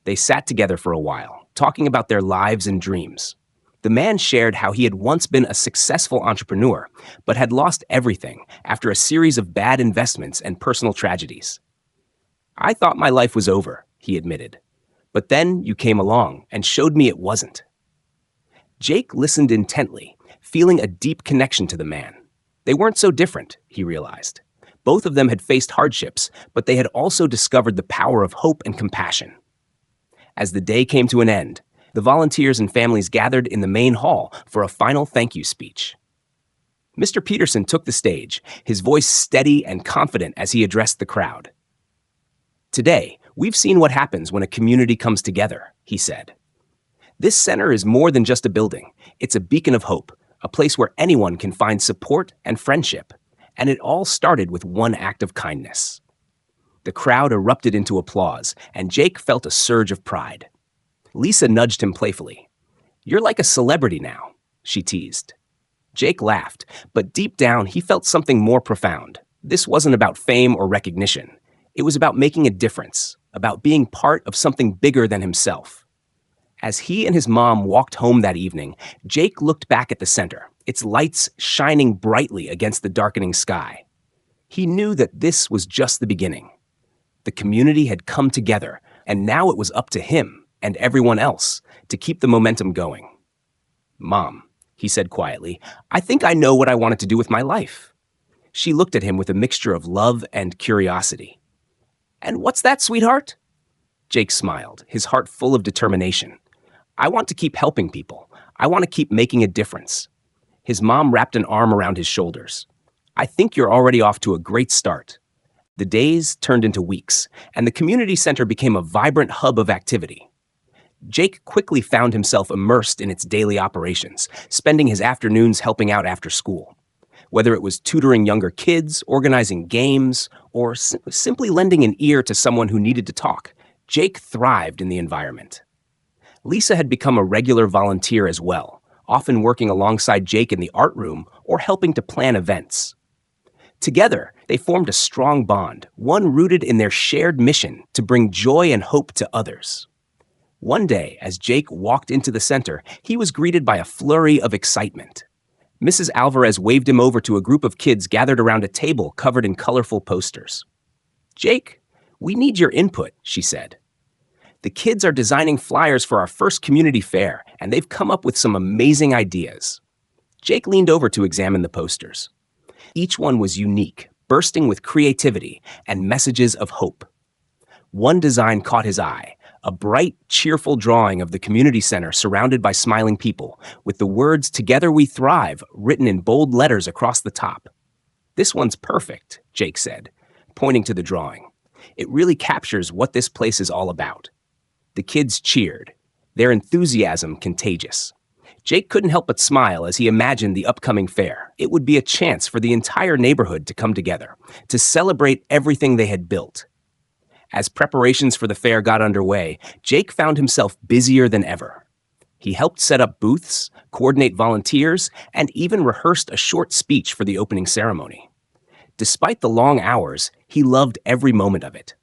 They sat together for a while, talking about their lives and dreams. The man shared how he had once been a successful entrepreneur, but had lost everything after a series of bad investments and personal tragedies. "I thought my life was over," he admitted. "But then you came along and showed me it wasn't." Jake listened intently, feeling a deep connection to the man. They weren't so different, he realized. Both of them had faced hardships, but they had also discovered the power of hope and compassion. As the day came to an end, the volunteers and families gathered in the main hall for a final thank you speech. Mr. Peterson took the stage, his voice steady and confident as he addressed the crowd. "Today, we've seen what happens when a community comes together," he said. "This center is more than just a building. It's a beacon of hope, a place where anyone can find support and friendship. And it all started with one act of kindness." The crowd erupted into applause, and Jake felt a surge of pride. Lisa nudged him playfully. "You're like a celebrity now," she teased. Jake laughed, but deep down he felt something more profound. This wasn't about fame or recognition. It was about making a difference, about being part of something bigger than himself. As he and his mom walked home that evening, Jake looked back at the center, its lights shining brightly against the darkening sky. He knew that this was just the beginning. The community had come together, and now it was up to him and everyone else to keep the momentum going. "Mom," he said quietly, "I think I know what I wanted to do with my life." She looked at him with a mixture of love and curiosity. "And what's that, sweetheart?" Jake smiled, his heart full of determination. "I want to keep helping people. I want to keep making a difference." His mom wrapped an arm around his shoulders. "I think you're already off to a great start." The days turned into weeks, and the community center became a vibrant hub of activity. Jake quickly found himself immersed in its daily operations, spending his afternoons helping out after school. Whether it was tutoring younger kids, organizing games, or simply lending an ear to someone who needed to talk, Jake thrived in the environment. Lisa had become a regular volunteer as well, often working alongside Jake in the art room or helping to plan events. Together, they formed a strong bond, one rooted in their shared mission to bring joy and hope to others. One day, as Jake walked into the center, he was greeted by a flurry of excitement. Mrs. Alvarez waved him over to a group of kids gathered around a table covered in colorful posters. "Jake, we need your input," she said. "The kids are designing flyers for our first community fair, and they've come up with some amazing ideas." Jake leaned over to examine the posters. Each one was unique, bursting with creativity and messages of hope. One design caught his eye, a bright, cheerful drawing of the community center surrounded by smiling people, with the words "Together we thrive" written in bold letters across the top. "This one's perfect," Jake said, pointing to the drawing. "It really captures what this place is all about." The kids cheered, their enthusiasm contagious. Jake couldn't help but smile as he imagined the upcoming fair. It would be a chance for the entire neighborhood to come together, to celebrate everything they had built. As preparations for the fair got underway, Jake found himself busier than ever. He helped set up booths, coordinate volunteers, and even rehearsed a short speech for the opening ceremony. Despite the long hours, he loved every moment of it.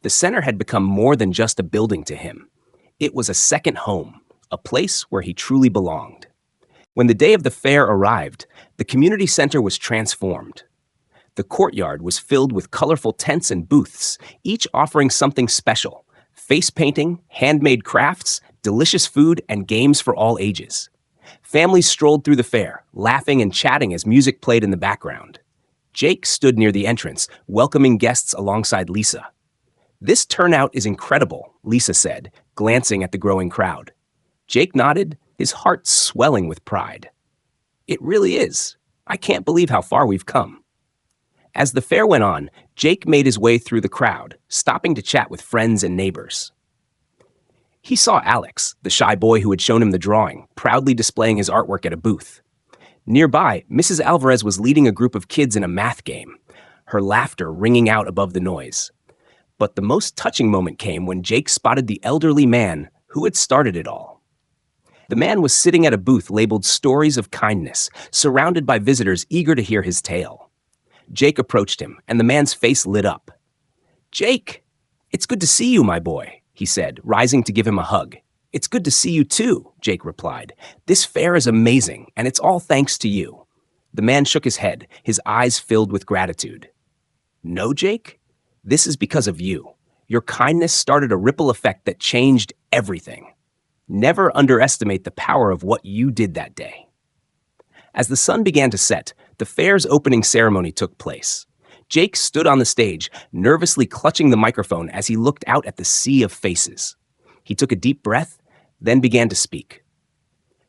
The center had become more than just a building to him. It was a second home, a place where he truly belonged. When the day of the fair arrived, the community center was transformed. The courtyard was filled with colorful tents and booths, each offering something special: face painting, handmade crafts, delicious food, and games for all ages. Families strolled through the fair, laughing and chatting as music played in the background. Jake stood near the entrance, welcoming guests alongside Lisa. "This turnout is incredible," Lisa said, glancing at the growing crowd. Jake nodded, his heart swelling with pride. "It really is. I can't believe how far we've come." As the fair went on, Jake made his way through the crowd, stopping to chat with friends and neighbors. He saw Alex, the shy boy who had shown him the drawing, proudly displaying his artwork at a booth. Nearby, Mrs. Alvarez was leading a group of kids in a math game, her laughter ringing out above the noise. But the most touching moment came when Jake spotted the elderly man who had started it all. The man was sitting at a booth labeled "Stories of Kindness," surrounded by visitors eager to hear his tale. Jake approached him, and the man's face lit up. "Jake, it's good to see you, my boy," he said, rising to give him a hug. "It's good to see you too," Jake replied. "This fair is amazing, and it's all thanks to you." The man shook his head, his eyes filled with gratitude. "No, Jake, this is because of you. Your kindness started a ripple effect that changed everything. Never underestimate the power of what you did that day." As the sun began to set, the fair's opening ceremony took place. Jake stood on the stage, nervously clutching the microphone as he looked out at the sea of faces. He took a deep breath, then began to speak.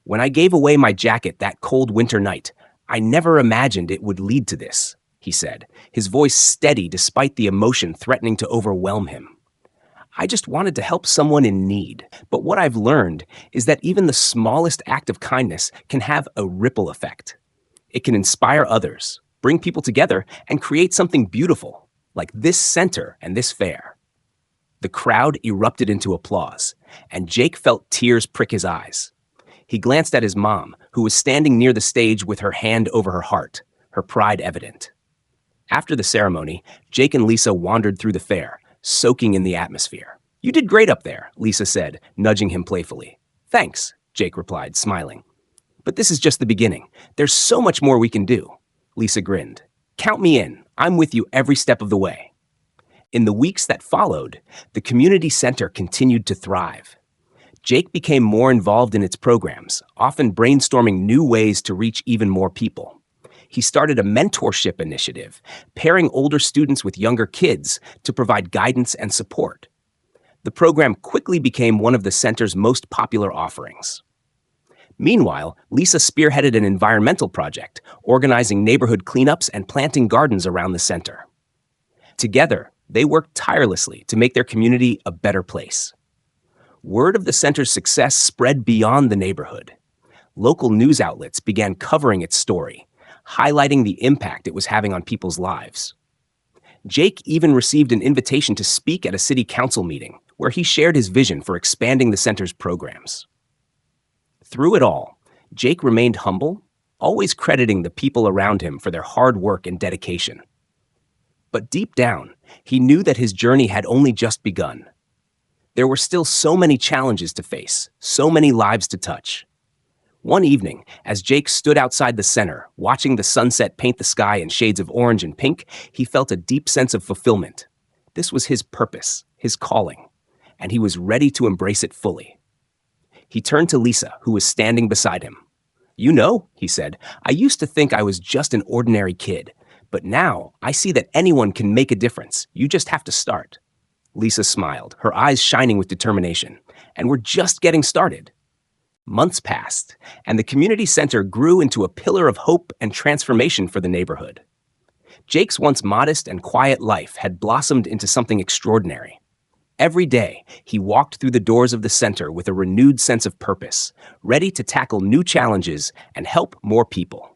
"When I gave away my jacket that cold winter night, I never imagined it would lead to this," he said, his voice steady despite the emotion threatening to overwhelm him. "I just wanted to help someone in need, but what I've learned is that even the smallest act of kindness can have a ripple effect. It can inspire others, bring people together, and create something beautiful, like this center and this fair." The crowd erupted into applause, and Jake felt tears prick his eyes. He glanced at his mom, who was standing near the stage with her hand over her heart, her pride evident. After the ceremony, Jake and Lisa wandered through the fair, soaking in the atmosphere. "You did great up there," Lisa said, nudging him playfully. "Thanks," Jake replied, smiling. "But this is just the beginning. There's so much more we can do." Lisa grinned. "Count me in. I'm with you every step of the way." In the weeks that followed, the community center continued to thrive. Jake became more involved in its programs, often brainstorming new ways to reach even more people. He started a mentorship initiative, pairing older students with younger kids to provide guidance and support. The program quickly became one of the center's most popular offerings. Meanwhile, Lisa spearheaded an environmental project, organizing neighborhood cleanups and planting gardens around the center. Together, they worked tirelessly to make their community a better place. Word of the center's success spread beyond the neighborhood. Local news outlets began covering its story, highlighting the impact it was having on people's lives. Jake even received an invitation to speak at a city council meeting, where he shared his vision for expanding the center's programs. Through it all, Jake remained humble, always crediting the people around him for their hard work and dedication. But deep down, he knew that his journey had only just begun. There were still so many challenges to face, so many lives to touch. One evening, as Jake stood outside the center, watching the sunset paint the sky in shades of orange and pink, he felt a deep sense of fulfillment. This was his purpose, his calling, and he was ready to embrace it fully. He turned to Lisa, who was standing beside him. "You know," he said, "I used to think I was just an ordinary kid, but now I see that anyone can make a difference. You just have to start." Lisa smiled, her eyes shining with determination. "And we're just getting started." Months passed, and the community center grew into a pillar of hope and transformation for the neighborhood. Jake's once modest and quiet life had blossomed into something extraordinary. Every day, he walked through the doors of the center with a renewed sense of purpose, ready to tackle new challenges and help more people.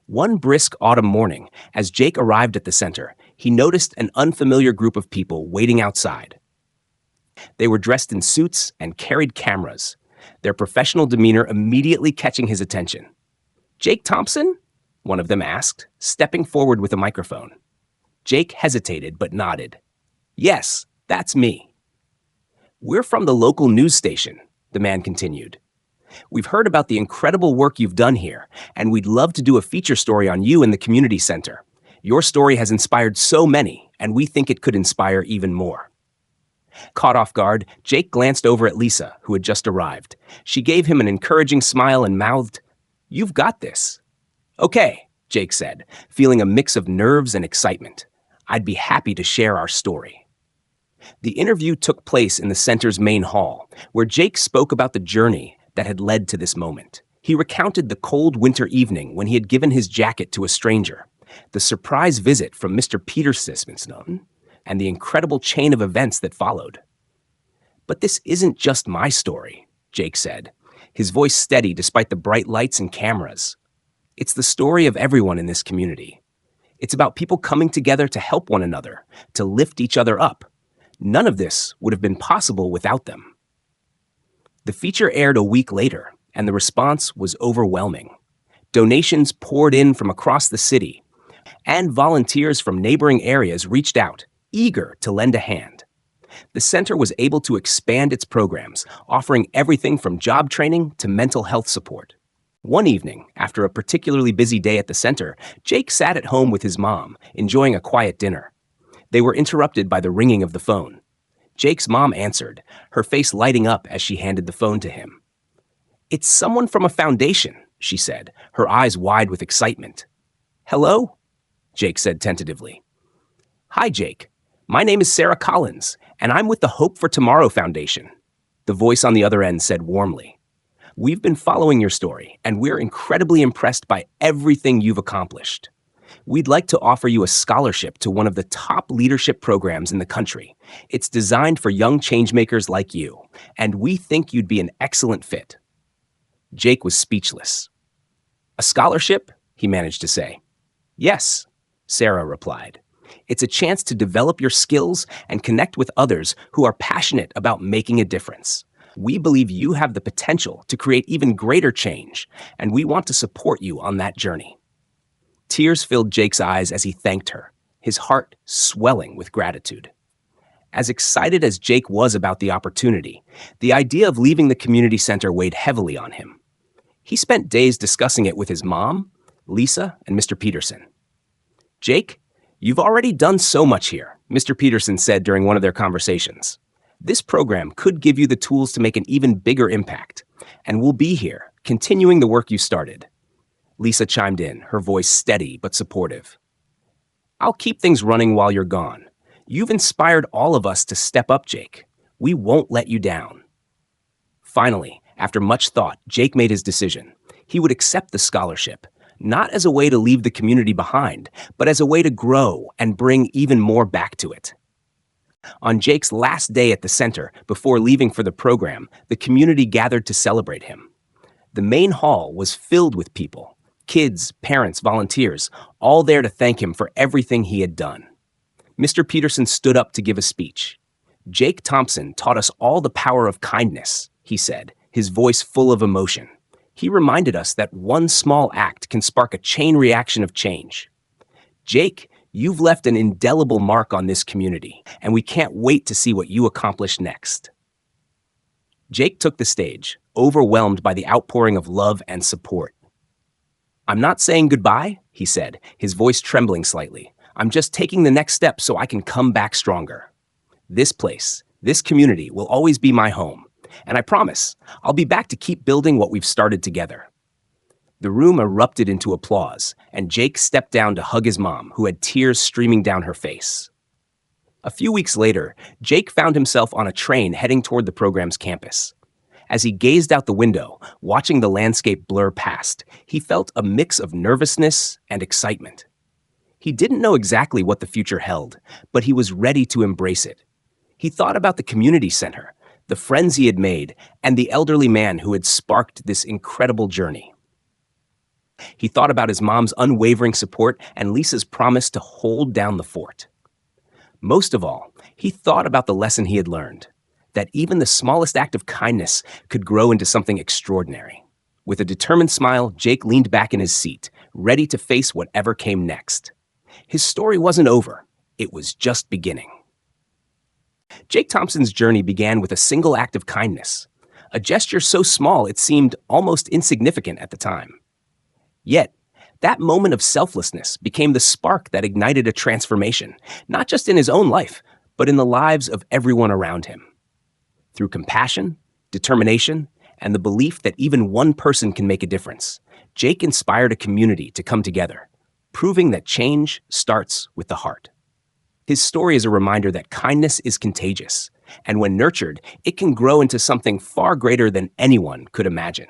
One brisk autumn morning, as Jake arrived at the center, he noticed an unfamiliar group of people waiting outside. They were dressed in suits and carried cameras, their professional demeanor immediately catching his attention. "Jake Thompson?" one of them asked, stepping forward with a microphone. Jake hesitated but nodded. "Yes, that's me." "We're from the local news station," the man continued. "We've heard about the incredible work you've done here, and we'd love to do a feature story on you in the community center. Your story has inspired so many, and we think it could inspire even more." Caught off guard, Jake glanced over at Lisa, who had just arrived. She gave him an encouraging smile and mouthed, "You've got this." "Okay," Jake said, feeling a mix of nerves and excitement. "I'd be happy to share our story." The interview took place in the center's main hall, where Jake spoke about the journey that had led to this moment. He recounted the cold winter evening when he had given his jacket to a stranger, the surprise visit from Mr. Peterson, and the incredible chain of events that followed. "But this isn't just my story," Jake said, his voice steady despite the bright lights and cameras. "It's the story of everyone in this community. It's about people coming together to help one another, to lift each other up. None of this would have been possible without them." The feature aired a week later, and the response was overwhelming. Donations poured in from across the city, and volunteers from neighboring areas reached out, eager to lend a hand. The center was able to expand its programs, offering everything from job training to mental health support. One evening, after a particularly busy day at the center, Jake sat at home with his mom, enjoying a quiet dinner. They were interrupted by the ringing of the phone. Jake's mom answered, her face lighting up as she handed the phone to him. "It's someone from a foundation," she said, her eyes wide with excitement. "Hello?" Jake said tentatively. "Hi, Jake. My name is Sarah Collins, and I'm with the Hope for Tomorrow Foundation," the voice on the other end said warmly. "We've been following your story, and we're incredibly impressed by everything you've accomplished. We'd like to offer you a scholarship to one of the top leadership programs in the country. It's designed for young changemakers like you, and we think you'd be an excellent fit." Jake was speechless. "A scholarship?" he managed to say. "Yes," Sarah replied. "It's a chance to develop your skills and connect with others who are passionate about making a difference. We believe you have the potential to create even greater change, and we want to support you on that journey." Tears filled Jake's eyes as he thanked her, his heart swelling with gratitude. As excited as Jake was about the opportunity, the idea of leaving the community center weighed heavily on him. He spent days discussing it with his mom, Lisa, and Mr. Peterson. "Jake, you've already done so much here," Mr. Peterson said during one of their conversations. "This program could give you the tools to make an even bigger impact, and we'll be here, continuing the work you started." Lisa chimed in, her voice steady but supportive. "I'll keep things running while you're gone. You've inspired all of us to step up, Jake. We won't let you down." Finally, after much thought, Jake made his decision. He would accept the scholarship, not as a way to leave the community behind, but as a way to grow and bring even more back to it. On Jake's last day at the center, before leaving for the program, the community gathered to celebrate him. The main hall was filled with people, Kids, parents, volunteers, all there to thank him for everything he had done. Mr. Peterson stood up to give a speech. Jake Thompson taught us all the power of kindness, he said, his voice full of emotion. He reminded us that one small act can spark a chain reaction of change. Jake, you've left an indelible mark on this community, and we can't wait to see what you accomplish next. Jake took the stage, overwhelmed by the outpouring of love and support. I'm not saying goodbye, he said, his voice trembling slightly. I'm just taking the next step so I can come back stronger. This place, this community will always be my home, and I promise I'll be back to keep building what we've started together. The room erupted into applause, and Jake stepped down to hug his mom, who had tears streaming down her face. A few weeks later, Jake found himself on a train heading toward the program's campus. As he gazed out the window, watching the landscape blur past, he felt a mix of nervousness and excitement. He didn't know exactly what the future held, but he was ready to embrace it. He thought about the community center, the friends he had made, and the elderly man who had sparked this incredible journey. He thought about his mom's unwavering support and Lisa's promise to hold down the fort. Most of all, he thought about the lesson he had learned, that even the smallest act of kindness could grow into something extraordinary. With a determined smile, Jake leaned back in his seat, ready to face whatever came next. His story wasn't over. It was just beginning. Jake Thompson's journey began with a single act of kindness, a gesture so small it seemed almost insignificant at the time. Yet, that moment of selflessness became the spark that ignited a transformation, not just in his own life, but in the lives of everyone around him. Through compassion, determination, and the belief that even one person can make a difference, Jake inspired a community to come together, proving that change starts with the heart. His story is a reminder that kindness is contagious, and when nurtured, it can grow into something far greater than anyone could imagine.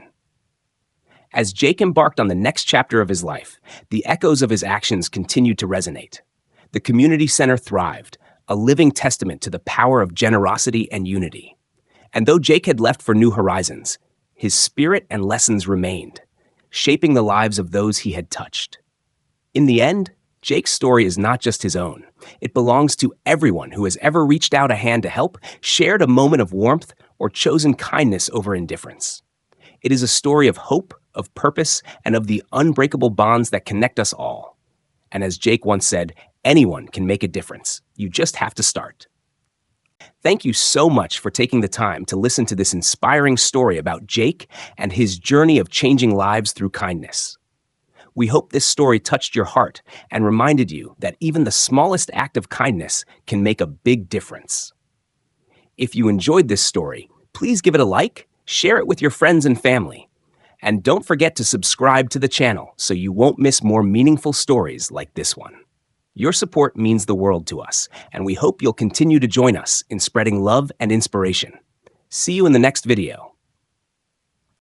As Jake embarked on the next chapter of his life, the echoes of his actions continued to resonate. The community center thrived, a living testament to the power of generosity and unity. And though Jake had left for new horizons, his spirit and lessons remained, shaping the lives of those he had touched. In the end, Jake's story is not just his own. It belongs to everyone who has ever reached out a hand to help, shared a moment of warmth, or chosen kindness over indifference. It is a story of hope, of purpose, and of the unbreakable bonds that connect us all. And as Jake once said, anyone can make a difference. You just have to start. Thank you so much for taking the time to listen to this inspiring story about Jake and his journey of changing lives through kindness. We hope this story touched your heart and reminded you that even the smallest act of kindness can make a big difference. If you enjoyed this story, please give it a like, share it with your friends and family, and don't forget to subscribe to the channel so you won't miss more meaningful stories like this one. Your support means the world to us, and we hope you'll continue to join us in spreading love and inspiration. See you in the next video.